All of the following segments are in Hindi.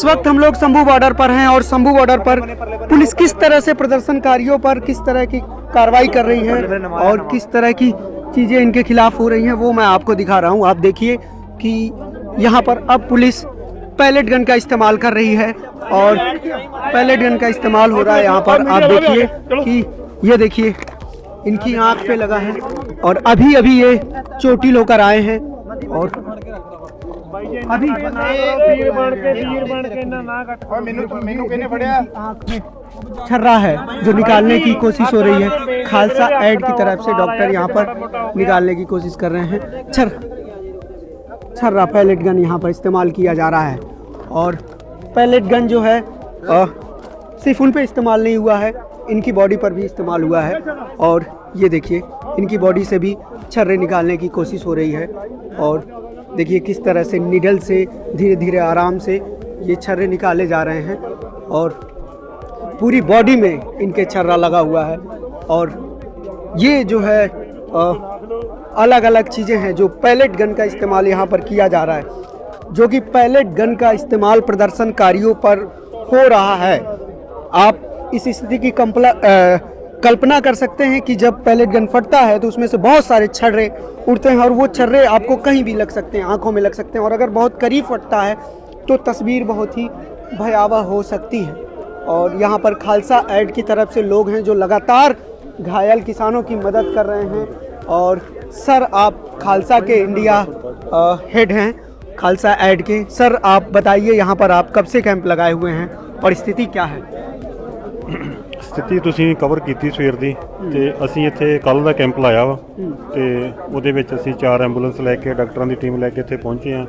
इस वक्त हम लोग शंभू बॉर्डर पर हैं और शंभू बॉर्डर पर पुलिस किस तरह से प्रदर्शनकारियों पर किस तरह की कार्रवाई कर रही है और किस तरह की चीज़ें इनके खिलाफ हो रही हैं वो मैं आपको दिखा रहा हूं। आप देखिए कि यहाँ पर अब पुलिस पैलेट गन का इस्तेमाल कर रही है और पैलेट गन का इस्तेमाल हो रहा है यहाँ पर। आप देखिए कि ये देखिए इनकी आंख पे लगा है और अभी अभी ये चोटिल होकर आए हैं और अभी छर्रा है जो निकालने की कोशिश हो रही है। खालसा एड की तरफ से डॉक्टर यहाँ पर निकालने की कोशिश कर रहे हैं। छर्रा पैलेट गन यहाँ पर इस्तेमाल किया जा रहा है और पैलेट गन जो है सिर्फ उन पे इस्तेमाल नहीं हुआ है, इनकी बॉडी पर भी इस्तेमाल हुआ है। और ये देखिए इनकी बॉडी से भी छर्रे निकालने की कोशिश हो रही है और देखिए किस तरह से निडल से धीरे धीरे आराम से ये छर्रे निकाले जा रहे हैं और पूरी बॉडी में इनके छर्रा लगा हुआ है। और ये जो है अलग अलग चीज़ें हैं जो पैलेट गन का इस्तेमाल यहाँ पर किया जा रहा है, जो कि पैलेट गन का इस्तेमाल प्रदर्शनकारियों पर हो रहा है। आप इस स्थिति की कल्पना कर सकते हैं कि जब पैलेट गन फटता है तो उसमें से बहुत सारे छर्रे उड़ते हैं और वो छर्रे आपको कहीं भी लग सकते हैं, आंखों में लग सकते हैं और अगर बहुत करीब फटता है तो तस्वीर बहुत ही भयावह हो सकती है। और यहाँ पर खालसा एड की तरफ से लोग हैं जो लगातार घायल किसानों की मदद कर रहे हैं। और सर, आप खालसा के इंडिया हेड हैं खालसा एड के, सर आप बताइए यहाँ पर आप कब से कैंप लगाए हुए हैं और स्थिति क्या है? स्थिति ਤੁਸੀਂ ਕਵਰ ਕੀਤੀ ਸਵੇਰ ਦੀ ਤੇ ਅਸੀਂ ਇੱਥੇ ਕੱਲ ਦਾ ਕੈਂਪ ਲਾਇਆ ਵਾ ਤੇ ਉਹਦੇ ਵਿੱਚ ਅਸੀਂ 4 ਐਂਬੂਲੈਂਸ ਲੈ ਕੇ ਡਾਕਟਰਾਂ ਦੀ ਟੀਮ ਲੈ ਕੇ ਇੱਥੇ ਪਹੁੰਚੇ ਆ।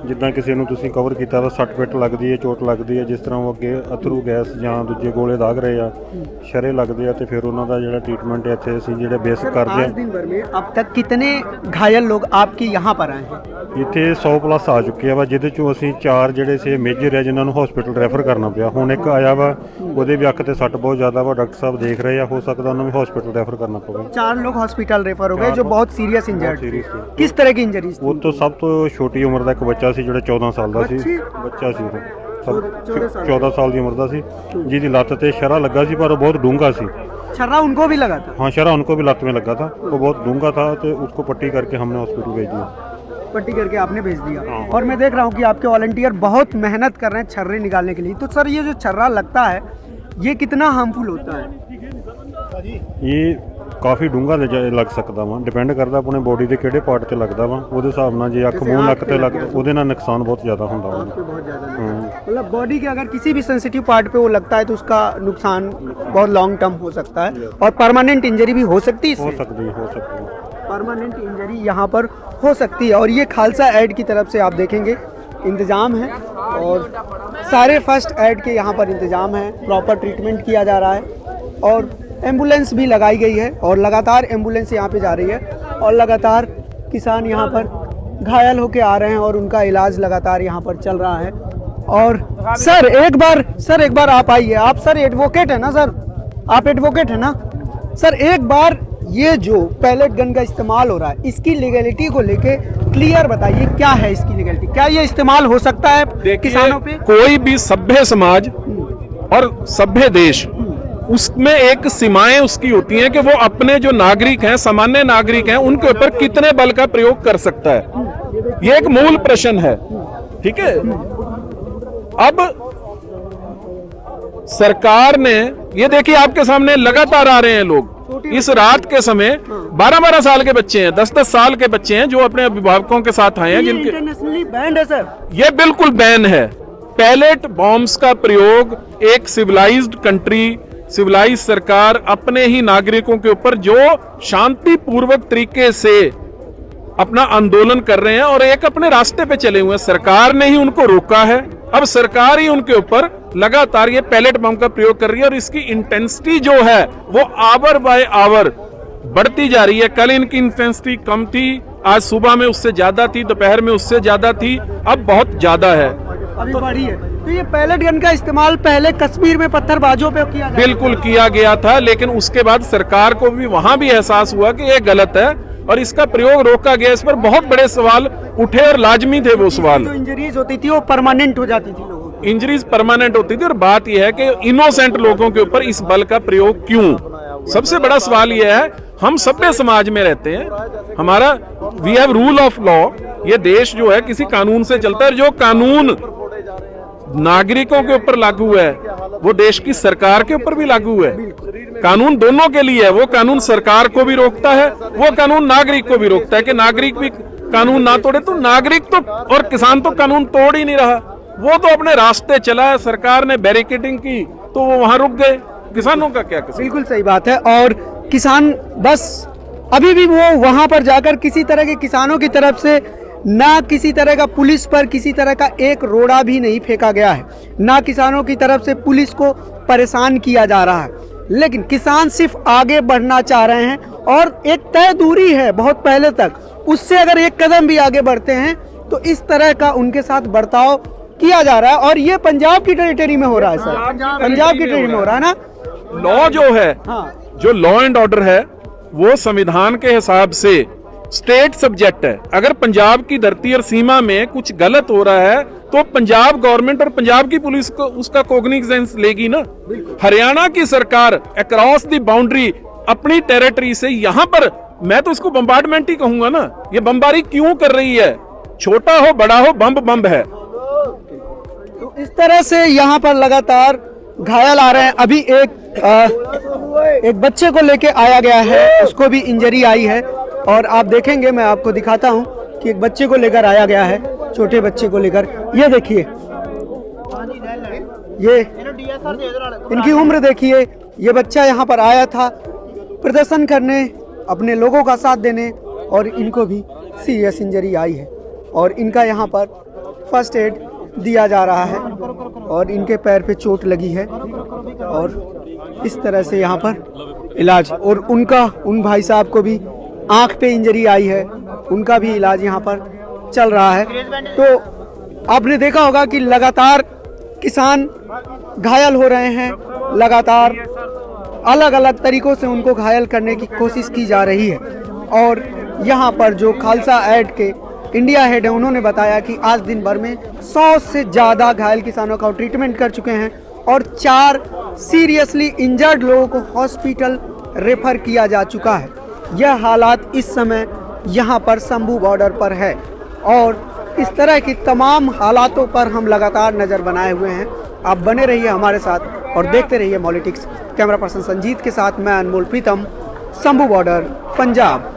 ਜਿੱਦਾਂ ਕਿਸੇ ਨੂੰ ਤੁਸੀਂ ਕਵਰ ਕੀਤਾ ਵਾ ਸੱਟ ਪਿੱਟ ਲੱਗਦੀ ਹੈ, ਚੋਟ ਲੱਗਦੀ ਹੈ, ਜਿਸ ਤਰ੍ਹਾਂ ਉਹ ਅੱਗੇ ਅਥਰੂ ਗੈਸ ਜਾਂ ਦੂਜੇ ਗੋਲੇ ਦਾਗ ਰਹੇ ਆ, ਸ਼ਰੇ ਲੱਗਦੇ ਆ ਤੇ ਫਿਰ ਉਹਨਾਂ ਦਾ ਜਿਹੜਾ ਟ੍ਰੀਟਮੈਂਟ ਹੈ ਇੱਥੇ ਅਸੀਂ ਜਿਹੜੇ ਬੇਸਿਕ ਕਰਦੇ ਆ। 5 दिन भर में अब तक कितने घायल लोग आपके यहाँ पर आए हैं? ਇੱਥੇ 100 ਪਲੱਸ ਆ ਚੁੱਕੇ ਆ ਵਾ, ਜਿਹਦੇ ਚੋਂ ਅਸੀਂ 4 ਜਿਹੜੇ ਸੀ ਮੇਜਰ ਆ ਜਿਨ੍ਹਾਂ ਨੂੰ ਹਸਪੀਟਲ ਰੈਫਰ ਕਰਨਾ ਪਿਆ। ਹੁਣ ਇੱਕ ਆਇਆ ਵਾ ਉਹਦੇ ਵੀ ਅੱਖ ਤੇ ਸੱਟ ਬਹੁਤ ਜ਼ਿਆਦਾ ਵਾ, डॉक्टर साहब देख रहे हैं, हो सकता है उन्हें भी हॉस्पिटल रेफर करना पड़ेगा। 4 लोग हॉस्पिटल रेफर हो गए जो बहुत सीरियस इंजर्ड थे। किस तरह की इंजरीज थी? वो तो सब तो छोटी उम्र का एक बच्चा सी जो 14 साल का सी बच्चा सी, 14 साल की उम्र का सी, जिहदी लत्त ते शरा लगा सी पर बहुत डूंगा सी। छर्रा उनको भी लगा था? हाँ, शरा उनको भी लत्त में लगा था, वो बहुत डूंगा था तो उसको पट्टी करके हमने हॉस्पिटल भेज दिया। पट्टी करके आपने भेज दिया। और मैं देख रहा हूँ कि आपके वॉलंटियर बहुत मेहनत कर रहे हैं छर्रे निकालने के लिए। तो सर, ये जो छर्रा लगता है ये कितना हार्मफुल होता है? ये काफ़ी डूंगा लग सकता वा, डिपेंड करता अपने बॉडी के किहड़े पार्ट ते लगता वा, उहदे हिसाब नाल जे अख मूँह नक ते लगदा उहदे नाल नुकसान बहुत ज़्यादा हुंदा वा। मतलब बॉडी के अगर किसी भी सेंसिटिव पार्ट पे वो लगता है तो उसका नुकसान बहुत लॉन्ग टर्म हो सकता है और परमानेंट इंजरी भी हो सकती है। हो सकती है परमानेंट इंजरी यहाँ पर हो सकती है। और ये खालसा एड की तरफ से आप देखेंगे इंतज़ाम है और सारे फर्स्ट एड के यहाँ पर इंतज़ाम है, प्रॉपर ट्रीटमेंट किया जा रहा है और एम्बुलेंस भी लगाई गई है और लगातार एम्बुलेंस यहाँ पे जा रही है और लगातार किसान यहाँ पर घायल होके आ रहे हैं और उनका इलाज लगातार यहाँ पर चल रहा है। और सर एक बार आप आइए। आप सर एडवोकेट है ना? सर आप एडवोकेट है ना? सर एक बार ये जो पैलेट गन का इस्तेमाल हो रहा है इसकी लीगलिटी को लेके क्लियर बताइए, क्या है इसकी लीगलिटी? क्या ये इस्तेमाल हो सकता है किसानों पे? कोई भी सभ्य समाज और सभ्य देश, उसमें एक सीमाएं उसकी होती हैं कि वो अपने जो नागरिक हैं, सामान्य नागरिक हैं, उनके ऊपर कितने बल का प्रयोग कर सकता है। ये एक मूल प्रश्न है, ठीक है। अब सरकार ने, ये देखिए आपके सामने लगातार आ रहे हैं लोग इस रात के समय, 12-12 साल के बच्चे हैं, 10-10 साल के बच्चे हैं जो अपने अभिभावकों के साथ आए हैं, जिनके इंटरनेशनली बैंड है सर। ये बिल्कुल बैन है। पैलेट बॉम्ब्स का प्रयोग एक सिविलाइज्ड कंट्री, सिविलाइज सरकार अपने ही नागरिकों के ऊपर जो शांतिपूर्वक तरीके से अपना आंदोलन कर रहे हैं और एक अपने रास्ते पे चले हुए हैं, सरकार ने ही उनको रोका है। अब सरकार ही उनके ऊपर लगातार ये पैलेट बम का प्रयोग कर रही है और इसकी इंटेंसिटी जो है वो आवर बाय आवर बढ़ती जा रही है। कल इनकी इंटेंसिटी कम थी, आज सुबह में उससे ज्यादा थी, दोपहर में उससे ज्यादा थी, अब बहुत ज्यादा है, अभी बढ़ी है। तो ये पैलेट गन का इस्तेमाल पहले कश्मीर में पत्थरबाजों पे किया बिल्कुल किया गया था, लेकिन उसके बाद सरकार को भी वहां भी एहसास हुआ कि ये गलत है और इसका प्रयोग रोका गया। इस पर बहुत बड़े सवाल उठे और लाजमी थे वो सवाल। जो इंजरीज होती थी वो परमानेंट हो जाती थी लोगों को। इंजरीज परमानेंट होती थी। और बात यह है कि इनोसेंट लोगों के ऊपर इस बल का प्रयोग क्यों? सबसे बड़ा सवाल यह है, हम सभ्य समाज में रहते हैं, हमारा we have rule of law, ये देश जो है किसी कानून से चलता है। जो कानून नागरिकों के ऊपर लागू है वो देश की सरकार के ऊपर भी लागू है। कानून दोनों के लिए है, वो कानून सरकार को भी रोकता है, वो कानून नागरिक को भी रोकता है कि नागरिक भी कानून ना तोड़े। तो नागरिक तो और किसान तो कानून तोड़ ही नहीं रहा, वो तो अपने रास्ते चला है। सरकार ने बैरिकेडिंग की तो वो वहां रुक गए, किसानों का क्या कसूर? बिल्कुल सही बात है। और किसान बस अभी भी वो वहां पर जाकर किसी तरह के किसानों की तरफ से ना किसी तरह का पुलिस पर किसी तरह का एक रोड़ा भी नहीं फेंका गया है, ना किसानों की तरफ से पुलिस को परेशान किया जा रहा है, लेकिन किसान सिर्फ आगे बढ़ना चाह रहे हैं। और एक तय दूरी है बहुत पहले तक, उससे अगर एक कदम भी आगे बढ़ते हैं तो इस तरह का उनके साथ बर्ताव किया जा रहा है। और ये पंजाब की टेरिटरी में हो रहा है सर, पंजाब की टेरिटरी में हो रहा है ना। लॉ जो है, हाँ, जो लॉ एंड ऑर्डर है वो संविधान के हिसाब से स्टेट सब्जेक्ट है। अगर पंजाब की धरती और सीमा में कुछ गलत हो रहा है तो पंजाब गवर्नमेंट और पंजाब की पुलिस को उसका कॉग्निजेंस लेगी ना। हरियाणा की सरकार अक्रॉस द बाउंड्री अपनी टेरिटरी से यहां पर, मैं तो इसको बम्बार्डमेंट ही कहूंगा ना, ये बमबारी क्यों कर रही है? छोटा हो बड़ा हो, बम बम है। तो इस तरह से यहाँ पर लगातार घायल आ रहे हैं। अभी एक बच्चे को लेके आया गया है, उसको भी इंजरी आई है। और आप देखेंगे, मैं आपको दिखाता हूँ कि एक बच्चे को लेकर आया गया है, छोटे बच्चे को लेकर। ये देखिए, ये इनकी उम्र देखिए। ये बच्चा यहाँ पर आया था प्रदर्शन करने, अपने लोगों का साथ देने, और इनको भी सीरियस इंजरी आई है और इनका यहाँ पर फर्स्ट एड दिया जा रहा है और इनके पैर पे चोट लगी है और इस तरह से यहाँ पर इलाज। और उन भाई साहब को भी आंख पे इंजरी आई है, उनका भी इलाज यहाँ पर चल रहा है। तो आपने देखा होगा कि लगातार किसान घायल हो रहे हैं, लगातार अलग अलग तरीकों से उनको घायल करने की कोशिश की जा रही है। और यहाँ पर जो खालसा एड के इंडिया हेड है, उन्होंने बताया कि आज दिन भर में 100 से ज़्यादा घायल किसानों का ट्रीटमेंट कर चुके हैं और 4 सीरियसली इंजर्ड लोगों को हॉस्पिटल रेफर किया जा चुका है। यह हालात इस समय यहाँ पर शंभू बॉर्डर पर है और इस तरह की तमाम हालातों पर हम लगातार नज़र बनाए हुए हैं। आप बने रहिए हमारे साथ और देखते रहिए मॉलिटिक्स। कैमरा पर्सन संजीत के साथ मैं अनमोल प्रीतम, शंभू बॉर्डर, पंजाब।